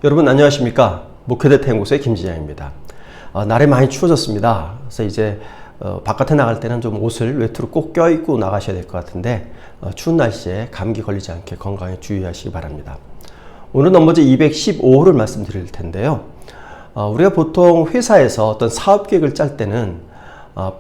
여러분 안녕하십니까? 목회대 태행고수의 김진양입니다. 날이 많이 추워졌습니다. 그래서 이제 바깥에 나갈 때는 좀 옷을 외투로 꼭 껴입고 나가셔야 될 것 같은데 추운 날씨에 감기 걸리지 않게 건강에 주의하시기 바랍니다. 오늘 넘버즈 215호를 말씀드릴 텐데요. 우리가 보통 회사에서 어떤 사업 계획을 짤 때는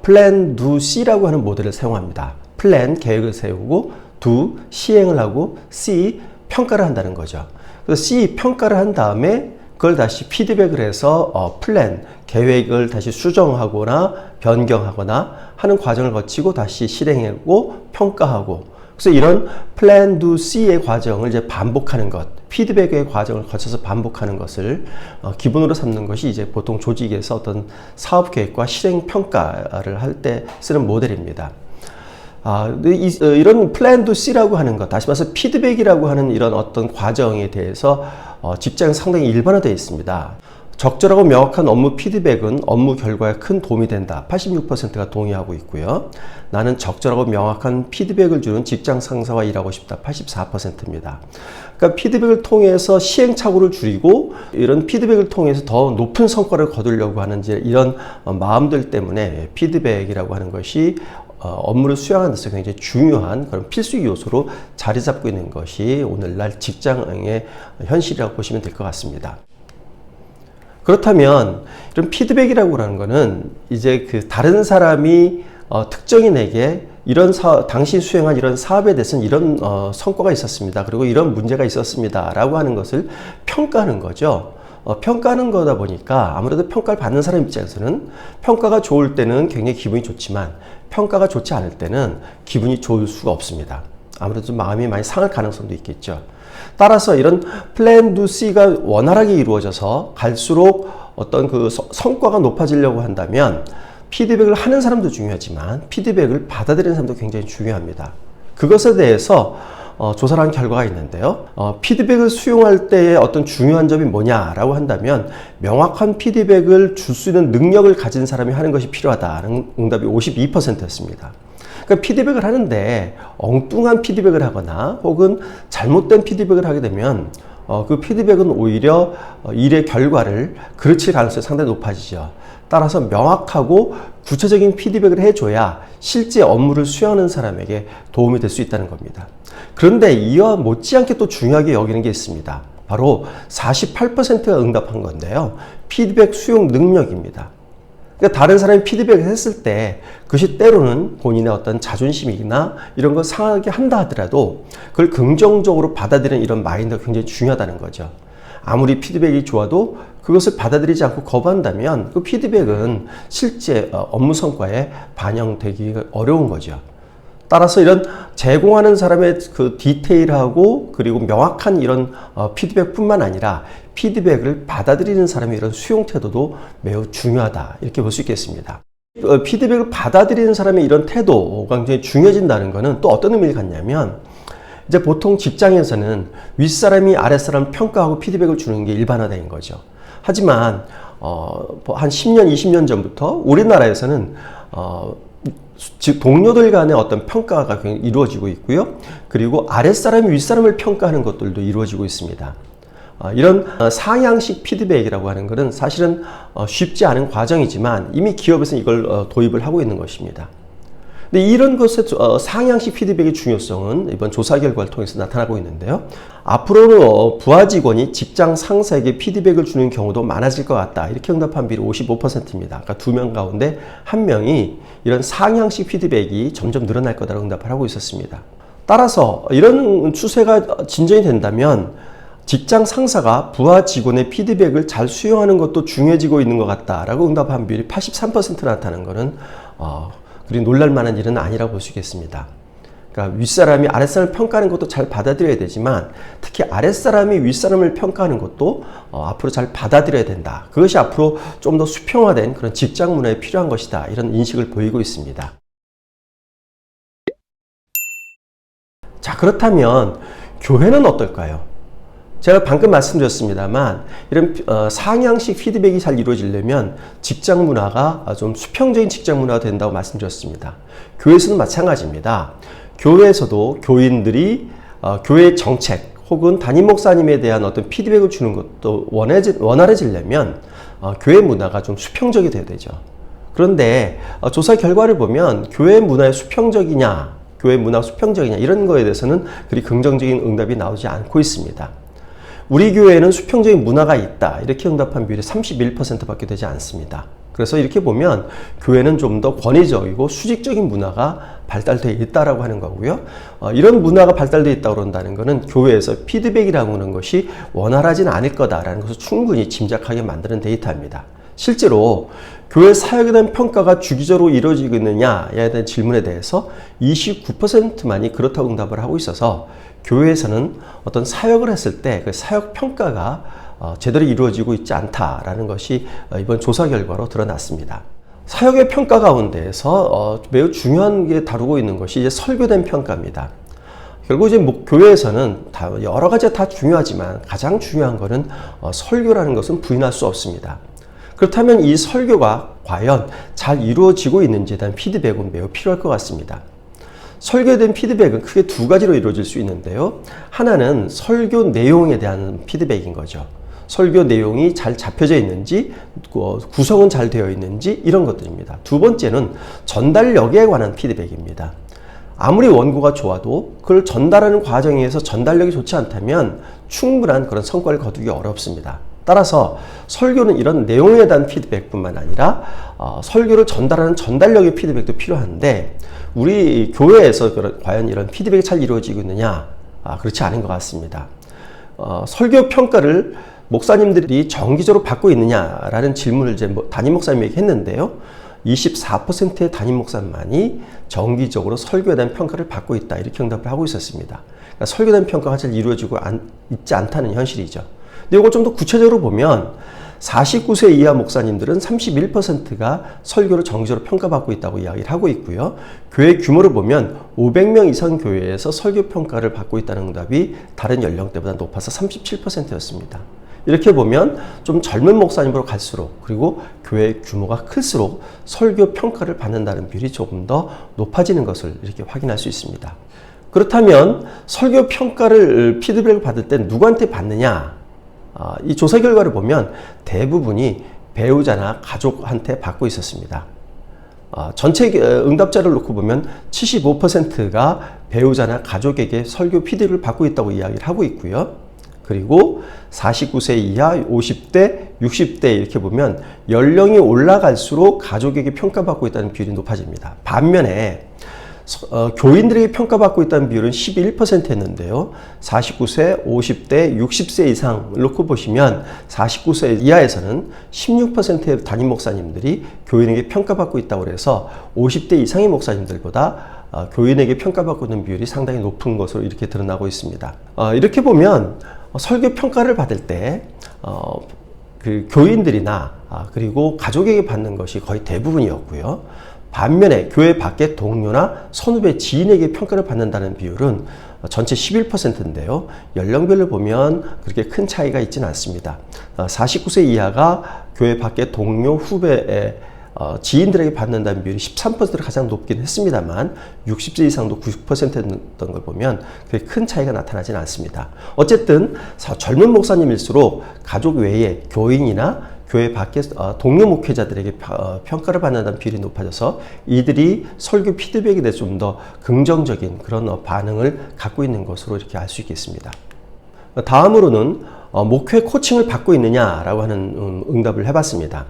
플랜, 두, C라고 하는 모델을 사용합니다. 플랜, 계획을 세우고 두, 시행을 하고 C, 평가를 한다는 거죠. 그래서 C, 평가를 한 다음에 그걸 다시 피드백을 해서 플랜, 계획을 다시 수정하거나 변경하거나 하는 과정을 거치고 다시 실행하고 평가하고, 그래서 이런 플랜, 두, C의 과정을 이제 반복하는 것, 피드백의 과정을 거쳐서 반복하는 것을 기본으로 삼는 것이 이제 보통 조직에서 어떤 사업 계획과 실행 평가를 할 때 쓰는 모델입니다. 이런 플랜 투 C라고 하는 것, 다시 말해서 피드백이라고 하는 이런 어떤 과정에 대해서 직장에 상당히 일반화되어 있습니다. 적절하고 명확한 업무 피드백은 업무 결과에 큰 도움이 된다. 86%가 동의하고 있고요. 나는 적절하고 명확한 피드백을 주는 직장 상사와 일하고 싶다. 84%입니다. 그러니까 피드백을 통해서 시행착오를 줄이고 이런 피드백을 통해서 더 높은 성과를 거두려고 하는 이런 마음들 때문에 피드백이라고 하는 것이 업무를 수행하는 데서 굉장히 중요한 그런 필수 요소로 자리 잡고 있는 것이 오늘날 직장의 현실이라고 보시면 될 것 같습니다. 그렇다면 이런 피드백이라고 하는 거는 이제 그 다른 사람이 특정인에게 이런 당시 수행한 이런 사업에 대해서는 이런 성과가 있었습니다. 그리고 이런 문제가 있었습니다. 라고 하는 것을 평가하는 거죠. 평가하는 거다 보니까 아무래도 평가를 받는 사람 입장에서는 평가가 좋을 때는 굉장히 기분이 좋지만 평가가 좋지 않을 때는 기분이 좋을 수가 없습니다. 아무래도 좀 마음이 많이 상할 가능성도 있겠죠. 따라서 이런 플랜 투 C가 원활하게 이루어져서 갈수록 어떤 그 성과가 높아지려고 한다면 피드백을 하는 사람도 중요하지만 피드백을 받아들이는 사람도 굉장히 중요합니다. 그것에 대해서 조사를 한 결과가 있는데요. 피드백을 수용할 때의 어떤 중요한 점이 뭐냐라고 한다면 명확한 피드백을 줄 수 있는 능력을 가진 사람이 하는 것이 필요하다는 응답이 52%였습니다. 그러니까 피드백을 하는데 엉뚱한 피드백을 하거나 혹은 잘못된 피드백을 하게 되면 그 피드백은 오히려 일의 결과를 그르칠 가능성이 상당히 높아지죠. 따라서 명확하고 구체적인 피드백을 해줘야 실제 업무를 수행하는 사람에게 도움이 될 수 있다는 겁니다. 그런데 이와 못지않게 또 중요하게 여기는 게 있습니다. 바로 48%가 응답한 건데요. 피드백 수용 능력입니다. 그러니까 다른 사람이 피드백을 했을 때 그것이 때로는 본인의 어떤 자존심이나 이런 걸 상하게 한다 하더라도 그걸 긍정적으로 받아들이는 이런 마인드가 굉장히 중요하다는 거죠. 아무리 피드백이 좋아도 그것을 받아들이지 않고 거부한다면 그 피드백은 실제 업무 성과에 반영되기 어려운 거죠. 따라서 이런 제공하는 사람의 그 디테일하고 그리고 명확한 이런 피드백뿐만 아니라 피드백을 받아들이는 사람의 이런 수용 태도도 매우 중요하다, 이렇게 볼 수 있겠습니다. 피드백을 받아들이는 사람의 이런 태도가 굉장히 중요해진다는 것은 또 어떤 의미를 갖냐면 이제 보통 직장에서는 윗사람이 아랫사람을 평가하고 피드백을 주는 게 일반화된 거죠. 하지만 한 10년, 20년 전부터 우리나라에서는 즉 동료들 간의 어떤 평가가 이루어지고 있고요. 그리고 아랫사람이 윗사람을 평가하는 것들도 이루어지고 있습니다. 이런 상향식 피드백이라고 하는 것은 사실은 쉽지 않은 과정이지만 이미 기업에서는 이걸 도입을 하고 있는 것입니다. 근데 이런 것의 상향식 피드백의 중요성은 이번 조사 결과를 통해서 나타나고 있는데요. 앞으로는 부하 직원이 직장 상사에게 피드백을 주는 경우도 많아질 것 같다. 이렇게 응답한 비율이 55%입니다. 그러니까 2명 가운데 1명이 이런 상향식 피드백이 점점 늘어날 거다라고 응답을 하고 있었습니다. 따라서 이런 추세가 진전이 된다면 직장 상사가 부하 직원의 피드백을 잘 수용하는 것도 중요해지고 있는 것 같다라고 응답한 비율이 83% 나타나는 것은 그리 놀랄만한 일은 아니라고 볼 수 있겠습니다. 그러니까 윗사람이 아랫사람을 평가하는 것도 잘 받아들여야 되지만 특히 아랫사람이 윗사람을 평가하는 것도 앞으로 잘 받아들여야 된다. 그것이 앞으로 좀 더 수평화된 그런 직장 문화에 필요한 것이다. 이런 인식을 보이고 있습니다. 자, 그렇다면 교회는 어떨까요? 제가 방금 말씀드렸습니다만 이런 상향식 피드백이 잘 이루어지려면 직장 문화가 좀 수평적인 직장 문화가 된다고 말씀드렸습니다. 교회에서는 마찬가지입니다. 교회에서도 교인들이 교회의 정책 혹은 담임 목사님에 대한 어떤 피드백을 주는 것도 원활해지려면 교회 문화가 좀 수평적이 돼야 되죠. 그런데 조사 결과를 보면 교회 문화의 수평적이냐, 교회 문화가 수평적이냐 이런 거에 대해서는 그리 긍정적인 응답이 나오지 않고 있습니다. 우리 교회에는 수평적인 문화가 있다 이렇게 응답한 비율이 31%밖에 되지 않습니다. 그래서 이렇게 보면 교회는 좀 더 권위적이고 수직적인 문화가 발달되어 있다라고 하는 거고요. 이런 문화가 발달되어 있다고 그런다는 것은 교회에서 피드백이라고 하는 것이 원활하지는 않을 거다라는 것을 충분히 짐작하게 만드는 데이터입니다. 실제로 교회 사역에 대한 평가가 주기적으로 이루어지고 있느냐에 대한 질문에 대해서 29%만이 그렇다고 응답을 하고 있어서 교회에서는 어떤 사역을 했을 때 그 사역 평가가 제대로 이루어지고 있지 않다라는 것이 이번 조사 결과로 드러났습니다. 사역의 평가 가운데에서 매우 중요한 게 다루고 있는 것이 이제 설교된 평가입니다. 결국 이제 교회에서는 여러 가지가 다 중요하지만 가장 중요한 것은 설교라는 것은 부인할 수 없습니다. 그렇다면 이 설교가 과연 잘 이루어지고 있는지에 대한 피드백은 매우 필요할 것 같습니다. 설교에 대한 피드백은 크게 두 가지로 이루어질 수 있는데요. 하나는 설교 내용에 대한 피드백인 거죠. 설교 내용이 잘 잡혀져 있는지, 구성은 잘 되어 있는지 이런 것들입니다. 두 번째는 전달력에 관한 피드백입니다. 아무리 원고가 좋아도 그걸 전달하는 과정에서 전달력이 좋지 않다면 충분한 그런 성과를 거두기 어렵습니다. 따라서 설교는 이런 내용에 대한 피드백뿐만 아니라 설교를 전달하는 전달력의 피드백도 필요한데 우리 교회에서 과연 이런 피드백이 잘 이루어지고 있느냐? 그렇지 않은 것 같습니다. 설교 평가를 목사님들이 정기적으로 받고 있느냐라는 질문을 이제 담임 목사님에게 했는데요. 24%의 담임 목사만이 정기적으로 설교에 대한 평가를 받고 있다 이렇게 응답을 하고 있었습니다. 그러니까 설교에 대한 평가가 잘 이루어지고 있지 않다는 현실이죠. 근데 이걸 좀 더 구체적으로 보면 49세 이하 목사님들은 31%가 설교를 정기적으로 평가받고 있다고 이야기를 하고 있고요. 교회 규모를 보면 500명 이상 교회에서 설교 평가를 받고 있다는 응답이 다른 연령대보다 높아서 37%였습니다. 이렇게 보면 좀 젊은 목사님으로 갈수록 그리고 교회 규모가 클수록 설교 평가를 받는다는 비율이 조금 더 높아지는 것을 이렇게 확인할 수 있습니다. 그렇다면 설교 평가를 피드백을 받을 때 누구한테 받느냐? 이 조사 결과를 보면 대부분이 배우자나 가족한테 받고 있었습니다. 전체 응답자를 놓고 보면 75%가 배우자나 가족에게 설교 피드백을 받고 있다고 이야기를 하고 있고요. 그리고 49세 이하, 50대, 60대 이렇게 보면 연령이 올라갈수록 가족에게 평가받고 있다는 비율이 높아집니다. 반면에 교인들에게 평가받고 있다는 비율은 11%였는데요. 49세, 50대, 60세 이상을 놓고 보시면 49세 이하에서는 16%의 담임 목사님들이 교인에게 평가받고 있다고 해서 50대 이상의 목사님들보다 교인에게 평가받고 있는 비율이 상당히 높은 것으로 이렇게 드러나고 있습니다. 이렇게 보면 설교 평가를 받을 때 그 교인들이나 그리고 가족에게 받는 것이 거의 대부분이었고요. 반면에 교회 밖의 동료나 선후배 지인에게 평가를 받는다는 비율은 전체 11%인데요. 연령별로 보면 그렇게 큰 차이가 있지는 않습니다. 49세 이하가 교회 밖의 동료, 후배의 지인들에게 받는다는 비율이 13%로 가장 높긴 했습니다만 60세 이상도 90%였던 걸 보면 그게 큰 차이가 나타나지는 않습니다. 어쨌든 젊은 목사님일수록 가족 외에 교인이나 교회 밖의 동료 목회자들에게 평가를 받는다는 비율이 높아져서 이들이 설교 피드백에 대해서 좀 더 긍정적인 그런 반응을 갖고 있는 것으로 이렇게 알 수 있겠습니다. 다음으로는 목회 코칭을 받고 있느냐라고 하는 응답을 해봤습니다.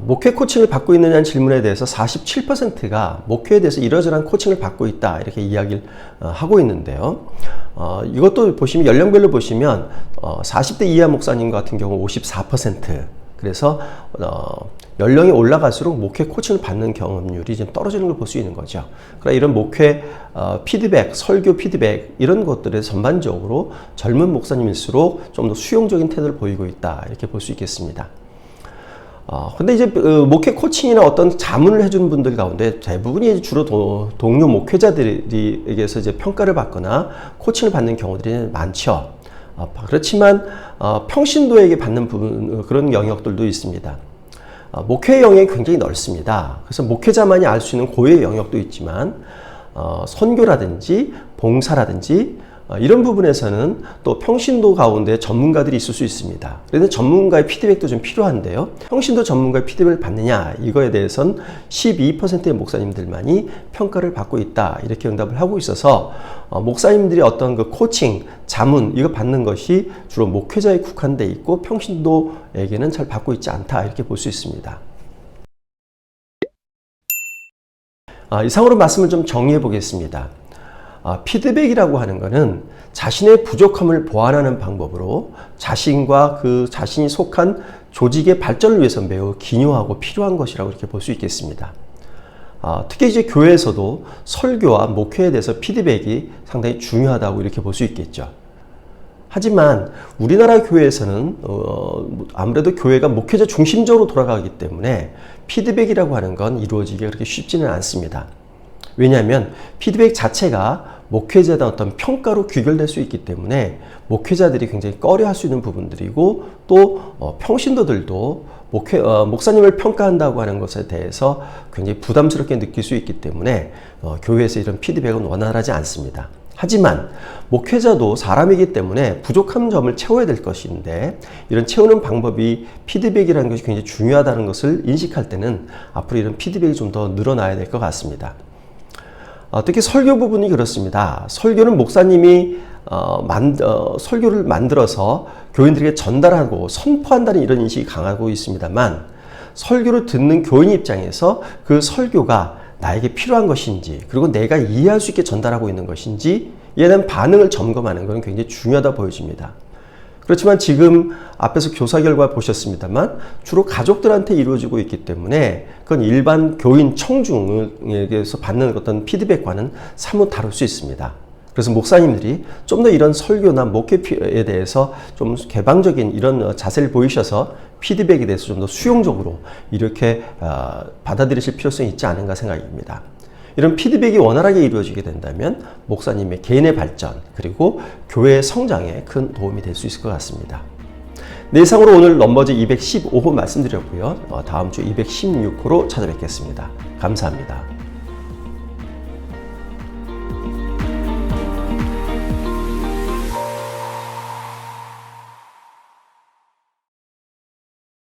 목회 코칭을 받고 있느냐는 질문에 대해서 47%가 목회에 대해서 이러저러한 코칭을 받고 있다 이렇게 이야기를 하고 있는데요. 이것도 보시면 연령별로 보시면 40대 이하 목사님 같은 경우 54%, 그래서 연령이 올라갈수록 목회 코칭을 받는 경험률이 좀 떨어지는 걸 볼 수 있는 거죠. 그러나 이런 목회 피드백, 설교 피드백 이런 것들에 전반적으로 젊은 목사님일수록 좀 더 수용적인 태도를 보이고 있다 이렇게 볼 수 있겠습니다. 근데 이제 목회 코칭이나 어떤 자문을 해주는 분들 가운데 대부분이 주로 동료 목회자들에게서 이제 평가를 받거나 코칭을 받는 경우들이 많죠. 그렇지만 평신도에게 받는 그런 영역들도 있습니다. 목회 영역이 굉장히 넓습니다. 그래서 목회자만이 알 수 있는 고유의 영역도 있지만 선교라든지 봉사라든지 이런 부분에서는 또 평신도 가운데 전문가들이 있을 수 있습니다. 그래서 전문가의 피드백도 좀 필요한데요. 평신도 전문가의 피드백을 받느냐 이거에 대해서는 12%의 목사님들만이 평가를 받고 있다 이렇게 응답을 하고 있어서 목사님들이 어떤 그 코칭, 자문 이거 받는 것이 주로 목회자에 국한돼 있고 평신도에게는 잘 받고 있지 않다 이렇게 볼 수 있습니다. 이상으로 말씀을 좀 정리해 보겠습니다. 피드백이라고 하는 것은 자신의 부족함을 보완하는 방법으로 자신과 그 자신이 속한 조직의 발전을 위해서 매우 기묘하고 필요한 것이라고 이렇게 볼 수 있겠습니다. 특히 이제 교회에서도 설교와 목회에 대해서 피드백이 상당히 중요하다고 이렇게 볼 수 있겠죠. 하지만 우리나라 교회에서는 아무래도 교회가 목회자 중심적으로 돌아가기 때문에 피드백이라고 하는 건 이루어지기가 그렇게 쉽지는 않습니다. 왜냐하면 피드백 자체가 목회자에 대한 어떤 평가로 귀결될 수 있기 때문에 목회자들이 굉장히 꺼려할 수 있는 부분들이고 또 평신도들도 목사님을 평가한다고 하는 것에 대해서 굉장히 부담스럽게 느낄 수 있기 때문에 교회에서 이런 피드백은 원활하지 않습니다. 하지만 목회자도 사람이기 때문에 부족한 점을 채워야 될 것인데 이런 채우는 방법이 피드백이라는 것이 굉장히 중요하다는 것을 인식할 때는 앞으로 이런 피드백이 좀 더 늘어나야 될 것 같습니다. 특히 설교 부분이 그렇습니다. 설교는 목사님이 설교를 만들어서 교인들에게 전달하고 선포한다는 이런 인식이 강하고 있습니다만 설교를 듣는 교인 입장에서 그 설교가 나에게 필요한 것인지 그리고 내가 이해할 수 있게 전달하고 있는 것인지 이에 대한 반응을 점검하는 것은 굉장히 중요하다 보여집니다. 그렇지만 지금 앞에서 교사 결과 보셨습니다만 주로 가족들한테 이루어지고 있기 때문에 그건 일반 교인 청중에게서 받는 어떤 피드백과는 사뭇 다를 수 있습니다. 그래서 목사님들이 좀 더 이런 설교나 목회에 대해서 좀 개방적인 이런 자세를 보이셔서 피드백에 대해서 좀 더 수용적으로 이렇게 받아들이실 필요성이 있지 않은가 생각입니다. 이런 피드백이 원활하게 이루어지게 된다면 목사님의 개인의 발전 그리고 교회의 성장에 큰 도움이 될 수 있을 것 같습니다. 네, 이상으로 오늘 넘버즈 215호 말씀드렸고요. 다음 주 216호로 찾아뵙겠습니다. 감사합니다.